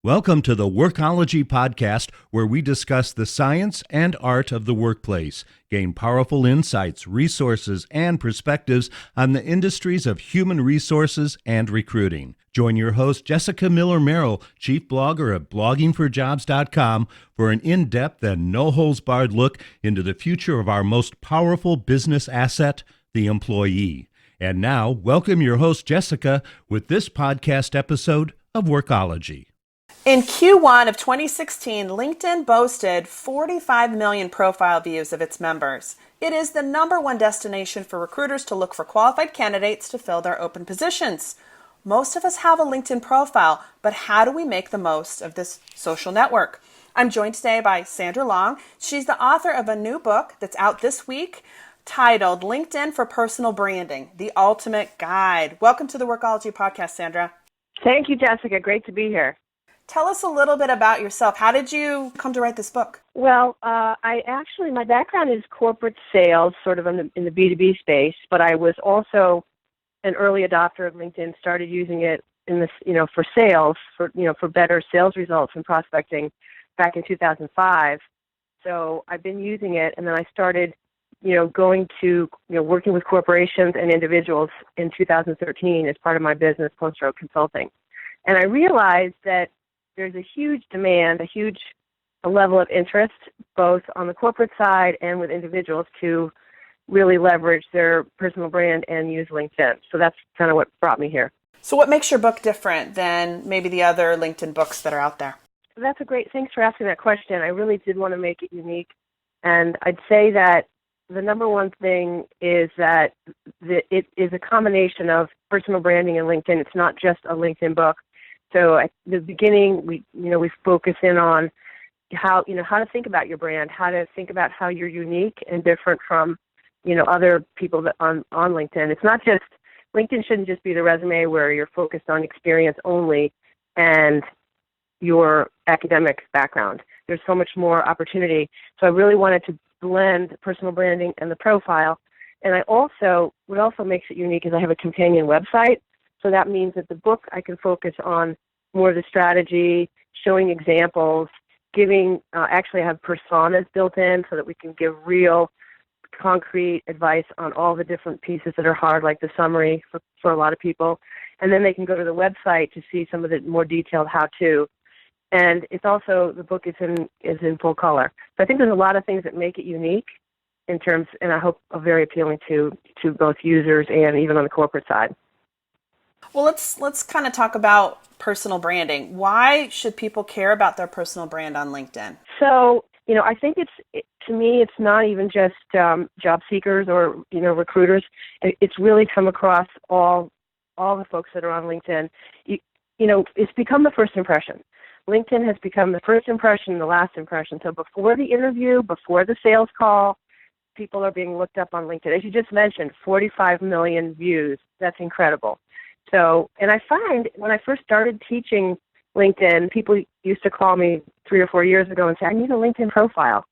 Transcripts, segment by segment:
Welcome to the Workology podcast, where we discuss the science and art of the workplace, gain powerful insights, resources, and perspectives on the industries of human resources and recruiting. Join your host, Jessica Miller-Merrill, chief blogger at bloggingforjobs.com, for an in-depth and no-holds-barred look into the future of our most powerful business asset, the employee. And now, welcome your host, Jessica, with this podcast episode of Workology. In Q1 of 2016, LinkedIn boasted 45 million profile views of its members. It is the #1 destination for recruiters to look for qualified candidates to fill their open positions. Most of us have a LinkedIn profile, but how do we make the most of this social network? I'm joined today by Sandra Long. She's the author of a new book that's out this week titled LinkedIn for Personal Branding, The Ultimate Guide. Welcome to the Workology podcast, Sandra. Thank you, Jessica. Great to be here. Tell us a little bit about yourself. How did you come to write this book? Well, my background is corporate sales, sort of in the B2B space, but I was also an early adopter of LinkedIn, started using it in this, for sales, for better sales results and prospecting back in 2005. So I've been using it, and then I started, going to, working with corporations and individuals in 2013 as part of my business, post-stroke consulting. And I realized that there's a huge demand, a level of interest, both on the corporate side and with individuals to really leverage their personal brand and use LinkedIn. So that's kind of what brought me here. So what makes your book different than maybe the other LinkedIn books that are out there? That's a great, thanks for asking that question. I really did want to make it unique. And I'd say that the #1 thing is that it is a combination of personal branding and LinkedIn. It's not just a LinkedIn book. So at the beginning, we focus in on how to think about your brand, how to think about how you're unique and different from, other people that on LinkedIn. It's not just, LinkedIn shouldn't just be the resume where you're focused on experience only and your academic background. There's so much more opportunity. So I really wanted to blend personal branding and the profile. And what also makes it unique is I have a companion website. So that means that the book, I can focus on more of the strategy, showing examples, actually I have personas built in so that we can give real concrete advice on all the different pieces that are hard, like the summary for a lot of people. And then they can go to the website to see some of the more detailed how-to. And it's also, the book is in full color. So I think there's a lot of things that make it unique in terms, and I hope are very appealing to both users and even on the corporate side. Well, let's kind of talk about personal branding. Why should people care about their personal brand on LinkedIn? So, I think to me, it's not even just job seekers or, recruiters. It's really come across all the folks that are on LinkedIn. It's become the first impression. LinkedIn has become the first impression and the last impression. So before the interview, before the sales call, people are being looked up on LinkedIn. As you just mentioned, 45 million views. That's incredible. So, and I find when I first started teaching LinkedIn, people used to call me 3 or 4 years ago and say, I need a LinkedIn profile.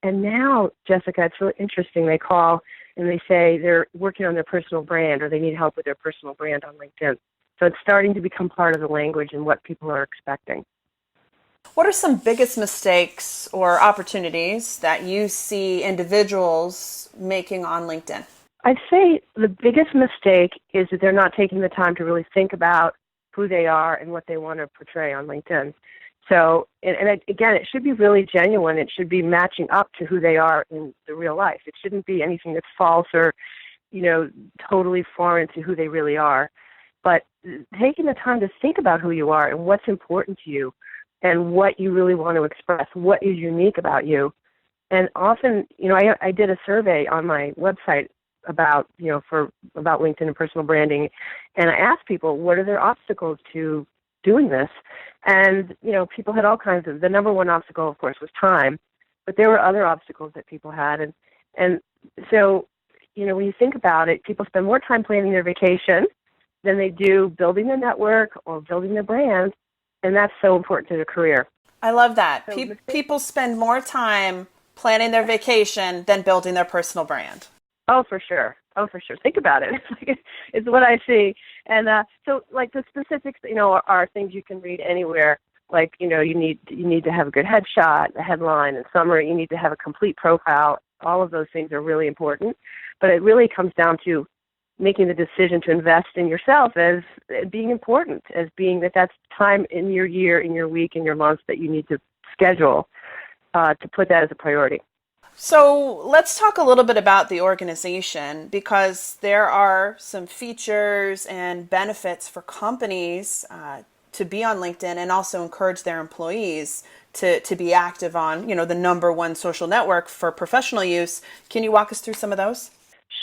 And now, Jessica, it's really interesting. They call and they say they're working on their personal brand or they need help with their personal brand on LinkedIn. So it's starting to become part of the language and what people are expecting. What are some biggest mistakes or opportunities that you see individuals making on LinkedIn? I'd say the biggest mistake is that they're not taking the time to really think about who they are and what they want to portray on LinkedIn. So, again, it should be really genuine. It should be matching up to who they are in the real life. It shouldn't be anything that's false or, totally foreign to who they really are. But taking the time to think about who you are and what's important to you and what you really want to express, what is unique about you. And often, I did a survey on my website about LinkedIn and personal branding. And I asked people, what are their obstacles to doing this? And, people had all kinds of, the #1 obstacle, of course, was time, but there were other obstacles that people had. And so, when you think about it, people spend more time planning their vacation than they do building their network or building their brand. And that's so important to their career. I love that. So People spend more time planning their vacation than building their personal brand. Oh, for sure. Think about it. It's what I see. And so, like, the specifics, are things you can read anywhere. Like, you need to have a good headshot, a headline, and summary. You need to have a complete profile. All of those things are really important. But it really comes down to making the decision to invest in yourself as being important, as being that's time in your year, in your week, in your month that you need to schedule to put that as a priority. So let's talk a little bit about the organization, because there are some features and benefits for companies to be on LinkedIn, and also encourage their employees to be active on, the number one social network for professional use. Can you walk us through some of those?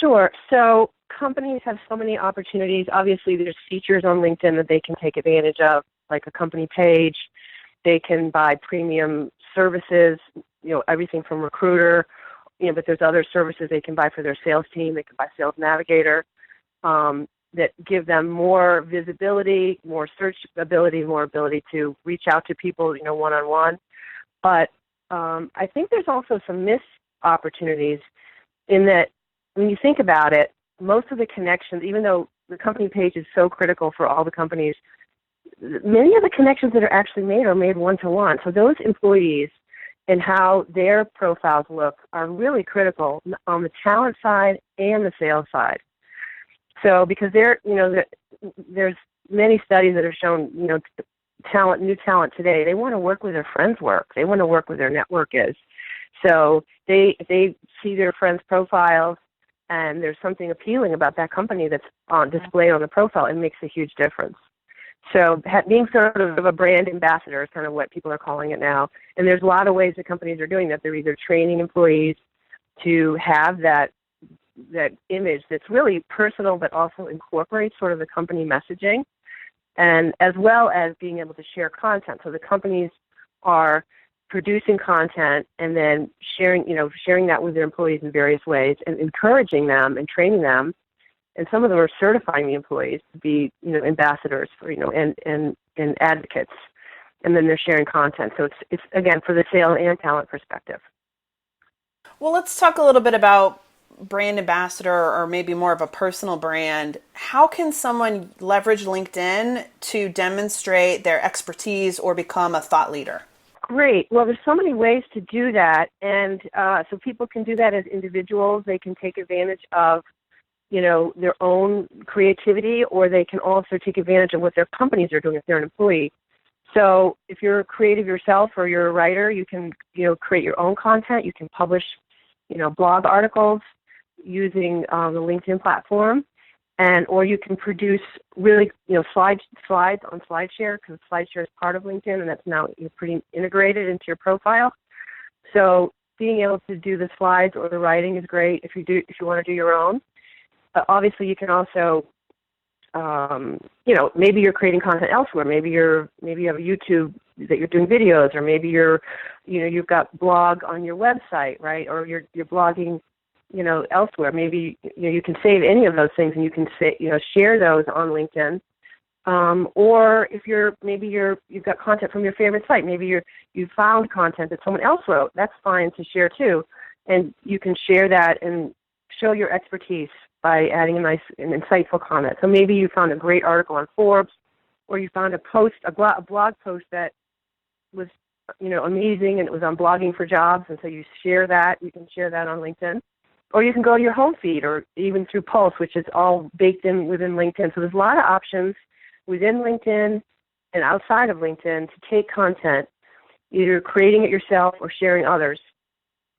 Sure. So companies have so many opportunities. Obviously, there's features on LinkedIn that they can take advantage of, like a company page. They can buy premium services, everything from Recruiter, but there's other services they can buy for their sales team. They can buy Sales Navigator that give them more visibility, more search ability, more ability to reach out to people, one-on-one. But I think there's also some missed opportunities in that when you think about it, most of the connections, even though the company page is so critical for all the companies, many of the connections that are actually made are made one-to-one. So those employees and how their profiles look are really critical on the talent side and the sales side. So because there's many studies that have shown, new talent today, they want to work where their friends work. They want to work where their network is. So they see their friends' profiles, and there's something appealing about that company that's on display on the profile. It makes a huge difference. So being sort of a brand ambassador is kind of what people are calling it now. And there's a lot of ways that companies are doing that. They're either training employees to have that image that's really personal but also incorporates sort of the company messaging, and as well as being able to share content. So the companies are producing content and then sharing that with their employees in various ways, and encouraging them and training them. And some of them are certifying the employees to be, ambassadors for, and advocates. And then they're sharing content. So it's again, for the sales and talent perspective. Well, let's talk a little bit about brand ambassador, or maybe more of a personal brand. How can someone leverage LinkedIn to demonstrate their expertise or become a thought leader? Great. Well, there's so many ways to do that. And so people can do that as individuals. They can take advantage of their own creativity, or they can also take advantage of what their companies are doing if they're an employee. So if you're creative yourself or you're a writer, you can, create your own content. You can publish, blog articles using the LinkedIn platform, or you can produce really, slides on SlideShare, because SlideShare is part of LinkedIn, and that's now pretty integrated into your profile. So being able to do the slides or the writing is great if you want to do your own. Obviously, you can also, maybe you're creating content elsewhere. Maybe you have a YouTube that you're doing videos, or maybe you've got blog on your website, right? Or you're blogging, elsewhere. Maybe you can save any of those things, and you can share those on LinkedIn. Or if you've got content from your favorite site. Maybe you found content that someone else wrote. That's fine to share too, and you can share that and show your expertise by adding an insightful comment. So maybe you found a great article on Forbes, or you found a blog post that was, amazing, and it was on Blogging for Jobs, and so you share that. You can share that on LinkedIn. Or you can go to your home feed, or even through Pulse, which is all baked in within LinkedIn. So there's a lot of options within LinkedIn and outside of LinkedIn to take content, either creating it yourself or sharing others.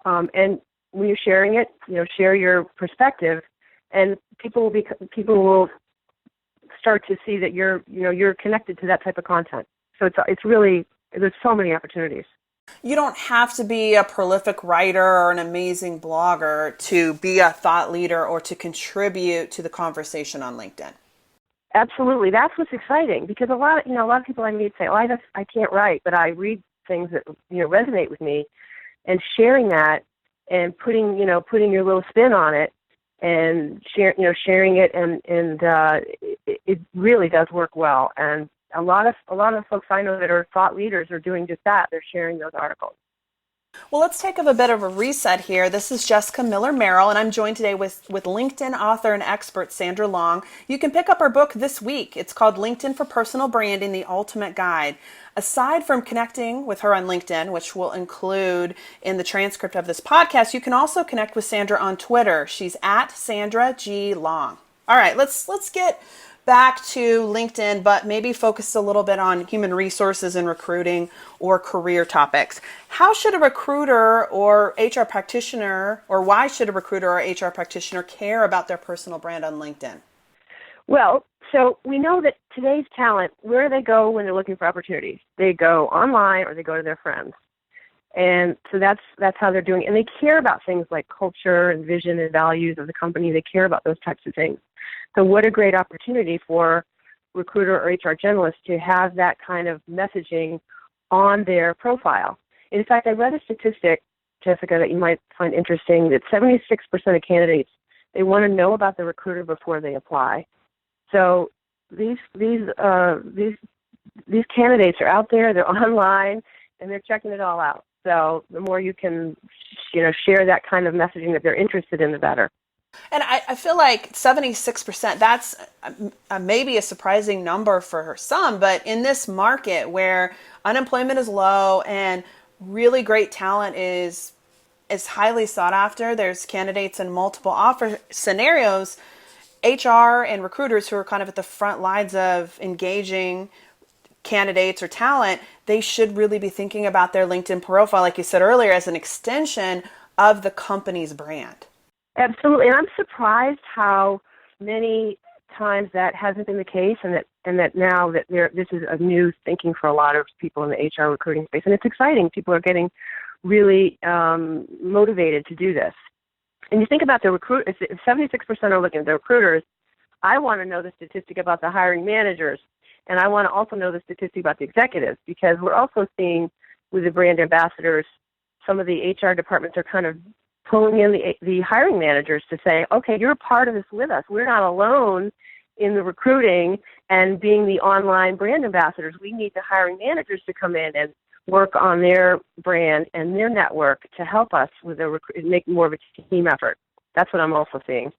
And when you're sharing it, share your perspective, and people will start to see that you're connected to that type of content. So it's really, there's so many opportunities. You don't have to be a prolific writer or an amazing blogger to be a thought leader or to contribute to the conversation on LinkedIn. Absolutely, that's what's exciting, because a lot of people I meet say, "Oh, I can't write, but I read things that resonate with me," and sharing that and putting your little spin on it and sharing it, and it really does work well. And a lot of folks I know that are thought leaders are doing just that. They're sharing those articles. Well, let's take a bit of a reset here. This is Jessica Miller-Merrill, and I'm joined today with LinkedIn author and expert Sandra Long. You can pick up her book this week. It's called LinkedIn for Personal Branding, The Ultimate Guide. Aside from connecting with her on LinkedIn, which we'll include in the transcript of this podcast, you can also connect with Sandra on Twitter. She's at Sandra G. Long. All right, let's get back to LinkedIn, but maybe focus a little bit on human resources and recruiting or career topics. How should a recruiter or HR practitioner, or why should a recruiter or HR practitioner care about their personal brand on LinkedIn? Well, so we know that today's talent, where do they go when they're looking for opportunities? They go online or they go to their friends. And so that's how they're doing it. And they care about things like culture and vision and values of the company. They care about those types of things. So what a great opportunity for recruiter or HR generalist to have that kind of messaging on their profile. In fact, I read a statistic, Jessica, that you might find interesting, that 76% of candidates, they want to know about the recruiter before they apply. So these candidates are out there, they're online, and they're checking it all out. So the more you can, share that kind of messaging that they're interested in, the better. And I feel like 76%, that's maybe a surprising number for some, but in this market where unemployment is low and really great talent is highly sought after, there's candidates in multiple offer scenarios, HR and recruiters who are kind of at the front lines of engaging candidates or talent, they should really be thinking about their LinkedIn profile, like you said earlier, as an extension of the company's brand. Absolutely, and I'm surprised how many times that hasn't been the case, and that now that this is a new thinking for a lot of people in the HR recruiting space, and it's exciting. People are getting really motivated to do this. And you think about the recruit, if 76% are looking at the recruiters, I want to know the statistic about the hiring managers, and I want to also know the statistic about the executives, because we're also seeing with the brand ambassadors, some of the HR departments are kind of pulling in the hiring managers to say, okay, you're a part of this with us. We're not alone in the recruiting and being the online brand ambassadors. We need the hiring managers to come in and work on their brand and their network to help us with make more of a team effort. That's what I'm also seeing.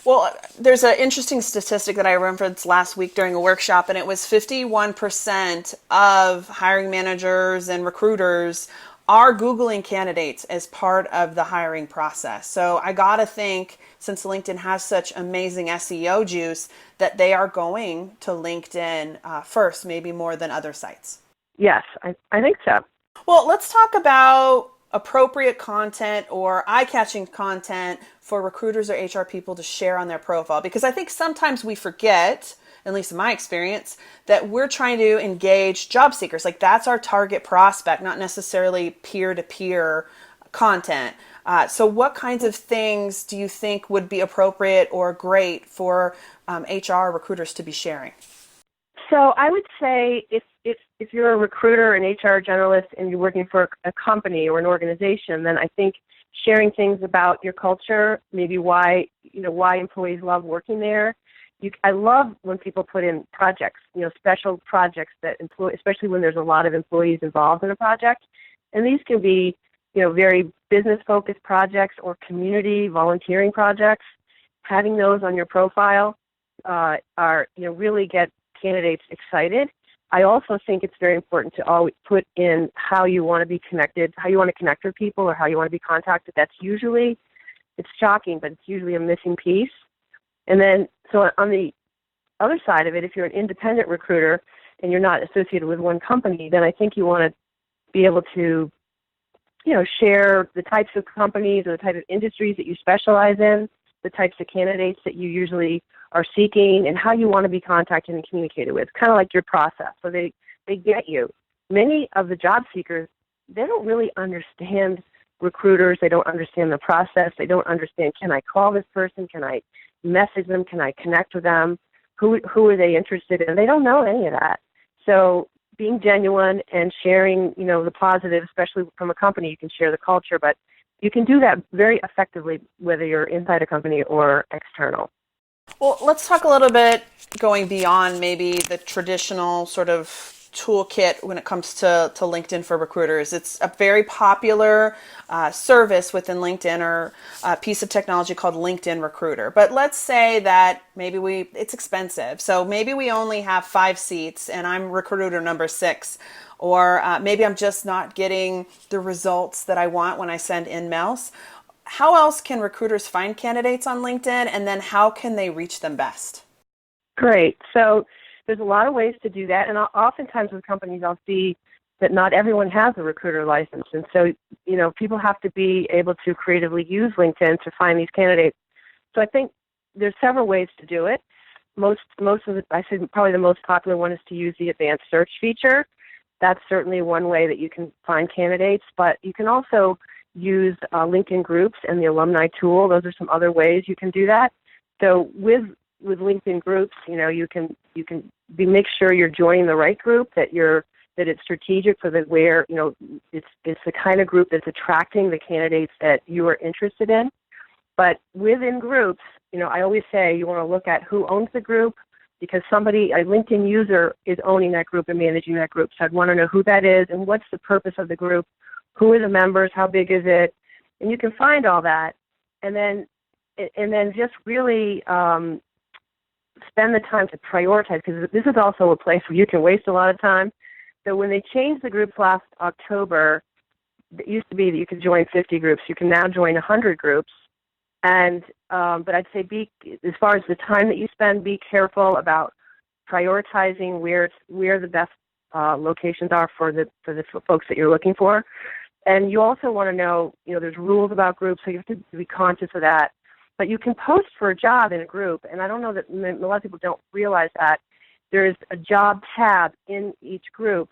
Well, there's an interesting statistic that I referenced last week during a workshop, and it was 51% of hiring managers and recruiters are Googling candidates as part of the hiring process. So I got to think, since LinkedIn has such amazing SEO juice, that they are going to LinkedIn first, maybe more than other sites. Yes, I think so. Well, let's talk about appropriate content or eye-catching content for recruiters or HR people to share on their profile, because I think sometimes we forget, at least in my experience, that we're trying to engage job seekers. Like, that's our target prospect, not necessarily peer-to-peer content. So what kinds of things do you think would be appropriate or great for HR recruiters to be sharing? So I would say if you're a recruiter and HR generalist and you're working for a company or an organization, then I think sharing things about your culture, maybe why employees love working there. I love when people put in projects, special projects that especially when there's a lot of employees involved in a project. And these can be, very business-focused projects or community volunteering projects. Having those on your profile really get candidates excited. I also think it's very important to always put in how you want to be connected, how you want to connect with people, or how you want to be contacted. It's shocking, but it's usually a missing piece. And then, so on the other side of it, if you're an independent recruiter and you're not associated with one company, then I think you want to be able to, share the types of companies or the type of industries that you specialize in, the types of candidates that you usually are seeking, and how you want to be contacted and communicated with, kind of like your process. So they get you. Many of the job seekers, they don't really understand recruiters. They don't understand the process. They don't understand, can I call this person? Can I message them? Can I connect with them? Who are they interested in? They don't know any of that. So being genuine and sharing, the positive, especially from a company, you can share the culture, but you can do that very effectively whether you're inside a company or external. Well, let's talk a little bit going beyond maybe the traditional sort of toolkit when it comes to LinkedIn for recruiters. It's a very popular service within LinkedIn, or a piece of technology called LinkedIn Recruiter. But let's say that maybe it's expensive. So maybe we only have 5 seats and I'm recruiter number 6. Or maybe I'm just not getting the results that I want when I send in-mails. How else can recruiters find candidates on LinkedIn, and then how can they reach them best? Great. So there's a lot of ways to do that, and oftentimes with companies I'll see that not everyone has a recruiter license, and so people have to be able to creatively use LinkedIn to find these candidates. So I think there's several ways to do it. Most of it, I think probably the most popular one is to use the advanced search feature. That's certainly one way that you can find candidates, but you can also use LinkedIn groups and the alumni tool. Those are some other ways you can do that. So with LinkedIn groups, you can make sure you're joining the right group, that it's strategic for where it's the kind of group that's attracting the candidates that you are interested in. But within groups, I always say you want to look at who owns the group, because a LinkedIn user is owning that group and managing that group. So I'd want to know who that is and what's the purpose of the group, who are the members, how big is it, and you can find all that, and then just really spend the time to prioritize, because this is also a place where you can waste a lot of time. So when they changed the groups last October, it used to be that you could join 50 groups. You can now join 100 groups. And but I'd say as far as the time that you spend, be careful about prioritizing where the best locations are for the folks that you're looking for. And you also want to know, there's rules about groups, so you have to be conscious of that. But you can post for a job in a group, and I don't know that a lot of people don't realize that there's a job tab in each group.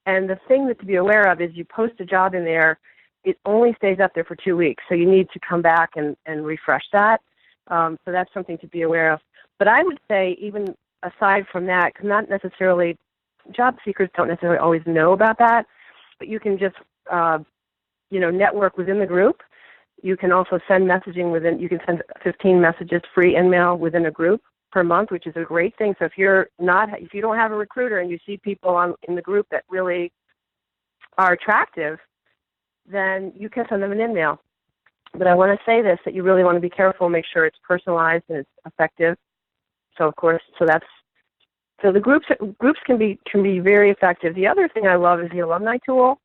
And the thing to be aware of is you post a job in there, it only stays up there for 2 weeks, so you need to come back and refresh that. So that's something to be aware of. But I would say, even aside from that, because not necessarily, job seekers don't necessarily always know about that, but you can just, network within the group. You can also send messaging you can send 15 messages free email within a group per month, which is a great thing. So if you don't have a recruiter and you see people in the group that really are attractive, then you can send them an email. But I want to say this, that you really want to be careful, make sure it's personalized and it's effective. So the groups can be very effective. The other thing I love is the alumni tool,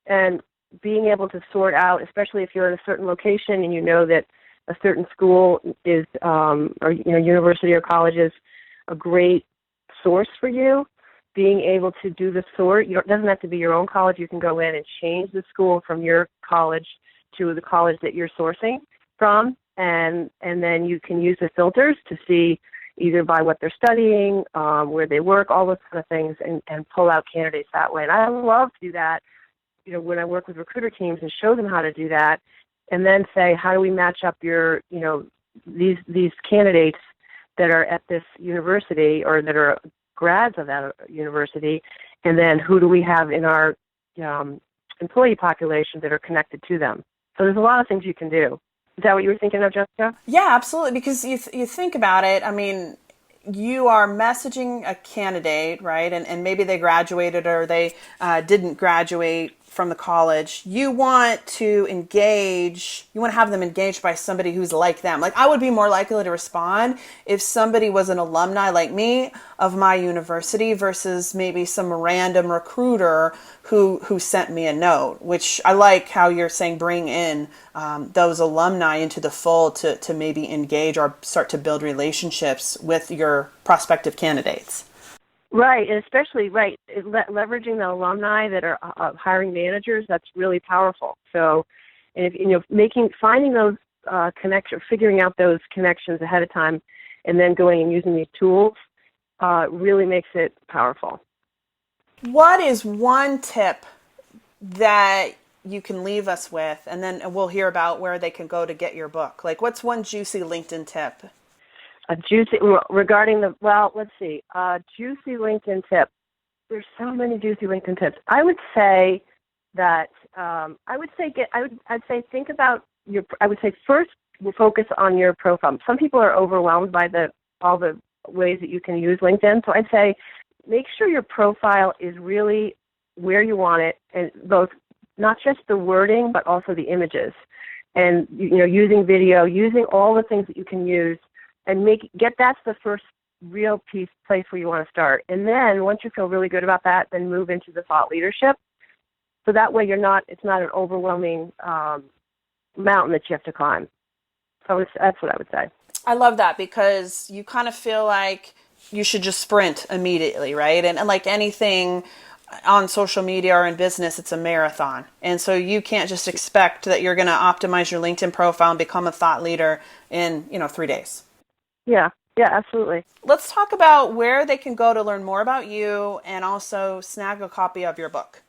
and being able to sort out, especially if you're in a certain location and you know that a certain school is, or university or college is a great source for you. Being able to do the sort, it doesn't have to be your own college. You can go in and change the school from your college to the college that you're sourcing from, and then you can use the filters to see either by what they're studying, where they work, all those kind of things, and pull out candidates that way. And I love to do that, when I work with recruiter teams and show them how to do that, and then say, how do we match up these candidates that are at this university or that are grads of that university, and then who do we have in our employee population that are connected to them. So there's a lot of things you can do. Is that what you were thinking of, Jessica? Yeah, absolutely. Because you think about it, I mean, you are messaging a candidate, right? And maybe they graduated or they didn't graduate from the college. You want to have them engaged by somebody who's like them. Like, I would be more likely to respond if somebody was an alumni like me of my university versus maybe some random recruiter who sent me a note, which I like how you're saying bring in those alumni into the fold to maybe engage or start to build relationships with your prospective candidates. Right, and especially, leveraging the alumni that are hiring managers, that's really powerful. So, and finding those connections, figuring out those connections ahead of time, and then going and using these tools really makes it powerful. What is one tip that you can leave us with, and then we'll hear about where they can go to get your book? Like, what's one juicy LinkedIn tip? Juicy LinkedIn tip. There's so many juicy LinkedIn tips. I would say that first we'll focus on your profile. Some people are overwhelmed by all the ways that you can use LinkedIn. So I'd say make sure your profile is really where you want it, and both not just the wording but also the images, and using video, using all the things that you can use, and that's the first real place where you want to start. And then once you feel really good about that, then move into the thought leadership. So that way it's not an overwhelming mountain that you have to climb. So that's what I would say. I love that, because you kind of feel like you should just sprint immediately, right? And like anything on social media or in business, it's a marathon. And so you can't just expect that you're going to optimize your LinkedIn profile and become a thought leader in, 3 days. Yeah, absolutely. Let's talk about where they can go to learn more about you and also snag a copy of your book.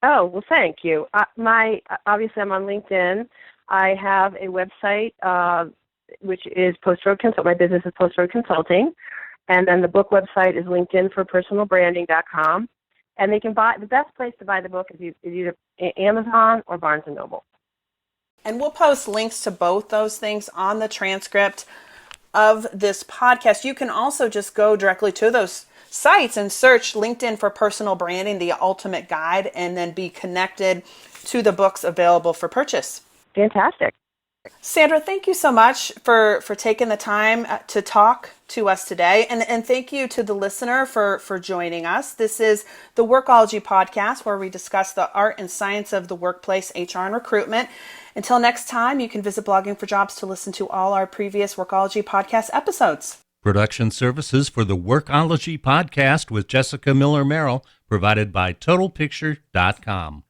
Oh, well, thank you. Obviously, I'm on LinkedIn. I have a website, which is Post Road Consult. My business is Post Road Consulting. And then the book website is linkedinforpersonalbranding.com. And they can the best place to buy the book is either Amazon or Barnes & Noble. And we'll post links to both those things on the transcript of this podcast. You can also just go directly to those sites and search LinkedIn for Personal Branding, the Ultimate Guide, and then be connected to the books available for purchase. Fantastic. Sandra, thank you so much for taking the time to talk to us today. And thank you to the listener for joining us. This is the Workology podcast, where we discuss the art and science of the workplace, HR, and recruitment. Until next time, you can visit Blogging for Jobs to listen to all our previous Workology podcast episodes. Production services for the Workology podcast with Jessica Miller Merrill, provided by TotalPicture.com.